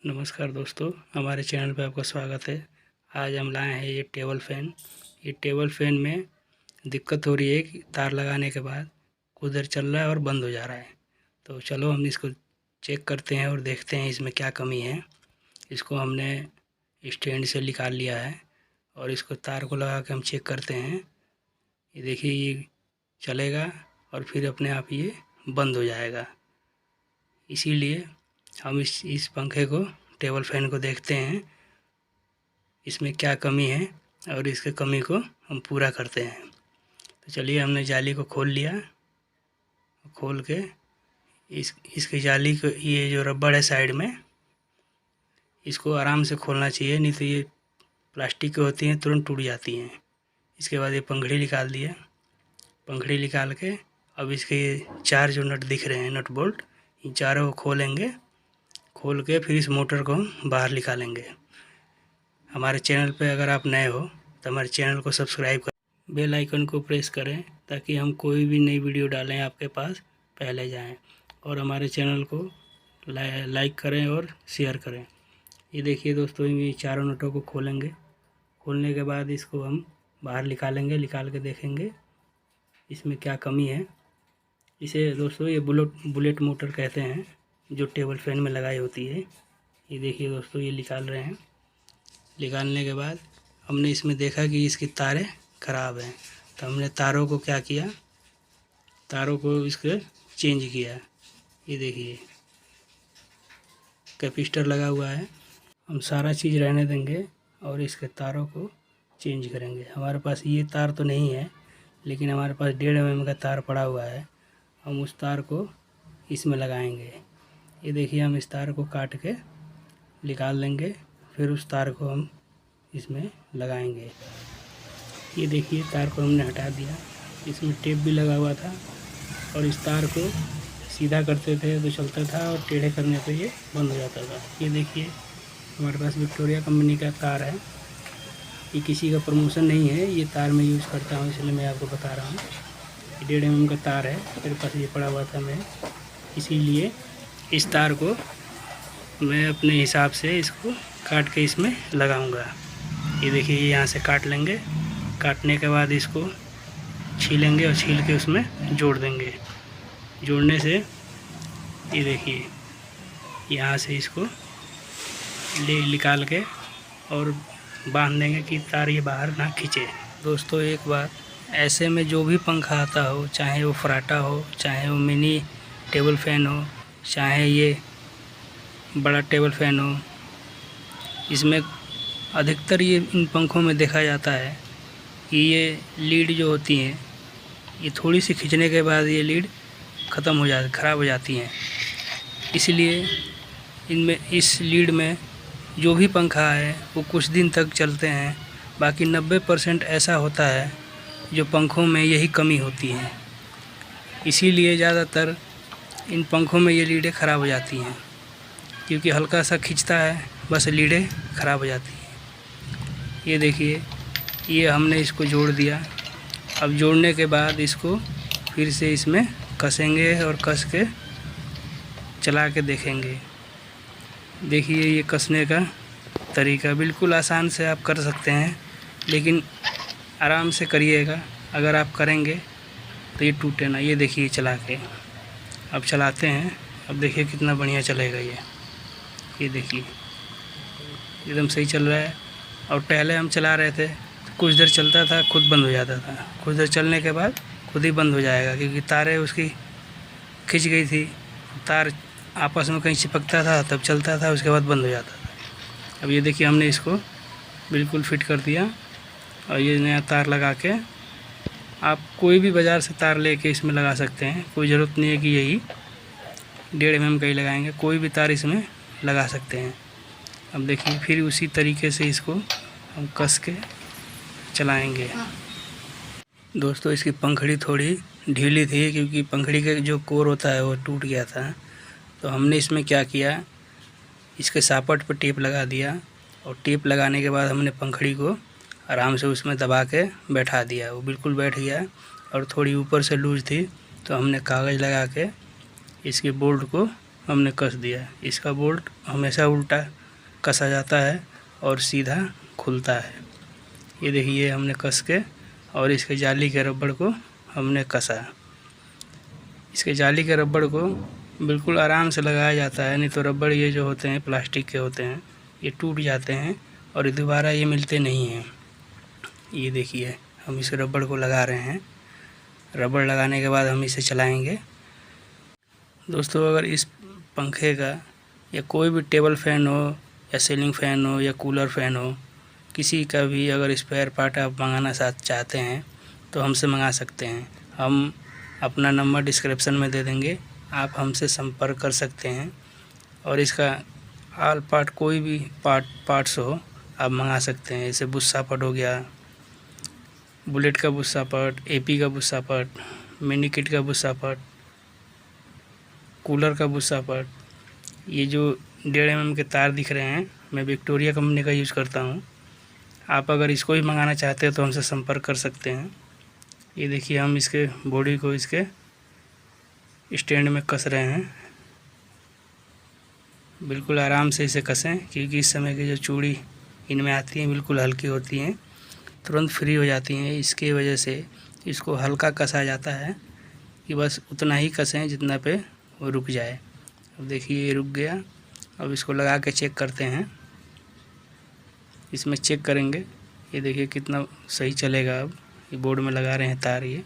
नमस्कार दोस्तों, हमारे चैनल पे आपका स्वागत है। आज हम लाए हैं ये टेबल फ़ैन। ये टेबल फ़ैन में दिक्कत हो रही है कि तार लगाने के बाद कुछ चल रहा है और बंद हो जा रहा है। तो चलो हम इसको चेक करते हैं और देखते हैं इसमें क्या कमी है। इसको हमने स्टैंड से निकाल लिया है और इसको तार को लगा के हम चेक करते हैं। ये देखिए, ये चलेगा और फिर अपने आप ये बंद हो जाएगा। इसीलिए हम इस पंखे को, टेबल फ़ैन को देखते हैं इसमें क्या कमी है और इसके कमी को हम पूरा करते हैं। तो चलिए, हमने जाली को खोल लिया। खोल के इसकी जाली को, ये जो रबड़ है साइड में, इसको आराम से खोलना चाहिए, नहीं तो ये प्लास्टिक की होती हैं, तुरंत टूट जाती हैं। इसके बाद ये पंखड़ी निकाल दिया। पंखड़ी निकाल के अब इसके ये 4 जो नट दिख रहे हैं, नट बोल्ट, इन चारों को खोलेंगे। खोल के फिर इस मोटर को बाहर निकालेंगे। हमारे चैनल पे अगर आप नए हो तो हमारे चैनल को सब्सक्राइब करें, बेल आइकन को प्रेस करें ताकि हम कोई भी नई वीडियो डालें आपके पास पहले जाएं, और हमारे चैनल को लाइक करें और शेयर करें। ये देखिए दोस्तों, ये चारों नटों को खोलेंगे। खोलने के बाद इसको हम बाहर निकालेंगे। निकाल के देखेंगे इसमें क्या कमी है। इसे दोस्तों ये बुलेट मोटर कहते हैं, जो टेबल फ़ैन में लगाई होती है। ये देखिए दोस्तों, ये निकाल रहे हैं। निकालने के बाद हमने इसमें देखा कि इसकी तारें ख़राब हैं, तो हमने तारों को क्या किया, तारों को इसके चेंज किया। ये देखिए, कैपेसिटर लगा हुआ है। हम सारा चीज़ रहने देंगे और इसके तारों को चेंज करेंगे। हमारे पास ये तार तो नहीं है, लेकिन हमारे पास 1.5 mm का तार पड़ा हुआ है। हम उस तार को इसमें लगाएंगे। ये देखिए, हम इस तार को काट के निकाल लेंगे, फिर उस तार को हम इसमें लगाएंगे। ये देखिए, तार को हमने हटा दिया। इसमें टेप भी लगा हुआ था, और इस तार को सीधा करते थे तो चलता था, और टेढ़े करने पे ये बंद हो जाता था। ये देखिए, हमारे पास विक्टोरिया कंपनी का तार है। ये किसी का प्रमोशन नहीं है, ये तार मैं यूज़ करता हूँ, इसलिए मैं आपको बता रहा हूँ। 1.5 mm का तार है, मेरे पास ये पड़ा हुआ था, मैं इसीलिए इस तार को मैं अपने हिसाब से इसको काट के इसमें लगाऊंगा। ये देखिए, ये यहाँ से काट लेंगे। काटने के बाद इसको छीलेंगे और छील के उसमें जोड़ देंगे। जोड़ने से ये देखिए, यहाँ से इसको निकाल के और बांध देंगे कि तार ये बाहर ना खींचे। दोस्तों, एक बात, ऐसे में जो भी पंखा आता हो, चाहे वो फराटा हो, चाहे वो मिनी टेबल फ़ैन हो, चाहे ये बड़ा टेबल फ़ैन हो, इसमें अधिकतर ये इन पंखों में देखा जाता है कि ये लीड जो होती हैं, ये थोड़ी सी खींचने के बाद ये लीड ख़त्म हो जाती, ख़राब हो जाती हैं। इसलिए इनमें, इस लीड में जो भी पंखा है वो कुछ दिन तक चलते हैं। बाकी 90% ऐसा होता है जो पंखों में यही कमी होती है। इसीलिए ज़्यादातर इन पंखों में ये लीडें ख़राब हो जाती हैं, क्योंकि हल्का सा खींचता है, बस लीडें ख़राब हो जाती हैं। ये देखिए, ये हमने इसको जोड़ दिया। अब जोड़ने के बाद इसको फिर से इसमें कसेंगे और कस के चला के देखेंगे। देखिए, ये कसने का तरीका बिल्कुल आसान से आप कर सकते हैं, लेकिन आराम से करिएगा। अगर आप करेंगे तो ये टूटे ना। ये देखिए, चला के अब चलाते हैं। अब देखिए कितना बढ़िया चलेगा ये देखिए, एकदम सही चल रहा है। और पहले हम चला रहे थे तो कुछ देर चलता था, खुद बंद हो जाता था। कुछ देर चलने के बाद खुद ही बंद हो जाएगा, क्योंकि तारें उसकी खिंच गई थी। तार आपस में कहीं चिपकता था, तब चलता था, उसके बाद बंद हो जाता था। अब ये देखिए, हमने इसको बिल्कुल फिट कर दिया, और ये नया तार लगा के आप कोई भी बाज़ार से तार लेके इसमें लगा सकते हैं। कोई ज़रूरत नहीं है कि यही 1.5 mm का ही लगाएंगे, कोई भी तार इसमें लगा सकते हैं। अब देखिए, फिर उसी तरीके से इसको हम कस के चलाएंगे। दोस्तों, इसकी पंखड़ी थोड़ी ढीली थी, क्योंकि पंखड़ी का जो कोर होता है वो टूट गया था। तो हमने इसमें क्या किया, इसके सापट पर टेप लगा दिया, और टेप लगाने के बाद हमने पंखड़ी को आराम से उसमें दबा के बैठा दिया। वो बिल्कुल बैठ गया, और थोड़ी ऊपर से लूज थी, तो हमने कागज़ लगा के इसके बोल्ट को हमने कस दिया। इसका बोल्ट हमेशा उल्टा कसा जाता है और सीधा खुलता है। ये देखिए हमने कस के और इसके जाली के रबड़ को हमने कसा। इसके जाली के रबड़ को बिल्कुल आराम से लगाया जाता है, नहीं तो रबड़ ये जो होते हैं प्लास्टिक के होते हैं, ये टूट जाते हैं और दोबारा ये मिलते नहीं हैं। ये देखिए हम इस रबड़ को लगा रहे हैं। रबड़ लगाने के बाद हम इसे चलाएंगे। दोस्तों अगर इस पंखे का या कोई भी टेबल फैन हो या सीलिंग फैन हो या कूलर फैन हो, किसी का भी अगर स्पेयर पार्ट आप मंगाना चाहते हैं तो हमसे मंगा सकते हैं। हम अपना नंबर डिस्क्रिप्शन में दे देंगे, आप हमसे संपर्क कर सकते हैं। और इसका ऑल पार्ट कोई भी पार्ट्स हो आप मंगा सकते हैं। जैसे बुस्सा पार्ट हो गया, बुलेट का बुस्सा पार्ट, एपी का बुस्सा पार्ट, मिनी किट का बुस्सा पार्ट, कूलर का बुस्सा पार्ट। ये जो 1.5 mm के तार दिख रहे हैं, मैं विक्टोरिया कंपनी का यूज़ करता हूँ। आप अगर इसको भी मंगाना चाहते हो तो हमसे संपर्क कर सकते हैं। ये देखिए हम इसके बॉडी को इसके स्टैंड में कस रहे हैं। बिल्कुल आराम से इसे कसें, क्योंकि इस समय की जो चूड़ी इनमें आती हैं बिल्कुल हल्की होती हैं, तुरंत फ्री हो जाती हैं। इसके वजह से इसको हल्का कसा जाता है कि बस उतना ही कसें जितना पे वो रुक जाए। अब देखिए ये रुक गया। अब इसको लगा के चेक करते हैं। इसमें चेक करेंगे, ये देखिए कितना सही चलेगा। अब ये बोर्ड में लगा रहे हैं तार। ये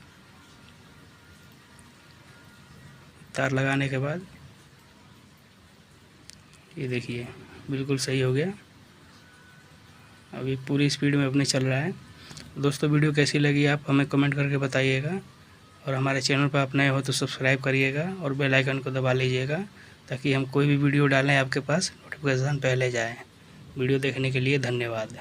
तार लगाने के बाद ये देखिए बिल्कुल सही हो गया। अभी पूरी स्पीड में अपने चल रहा है। दोस्तों वीडियो कैसी लगी आप हमें कमेंट करके बताइएगा, और हमारे चैनल पर आप नए हो तो सब्सक्राइब करिएगा और बेल आइकन को दबा लीजिएगा, ताकि हम कोई भी वीडियो डालें आपके पास नोटिफिकेशन पहले जाए। वीडियो देखने के लिए धन्यवाद।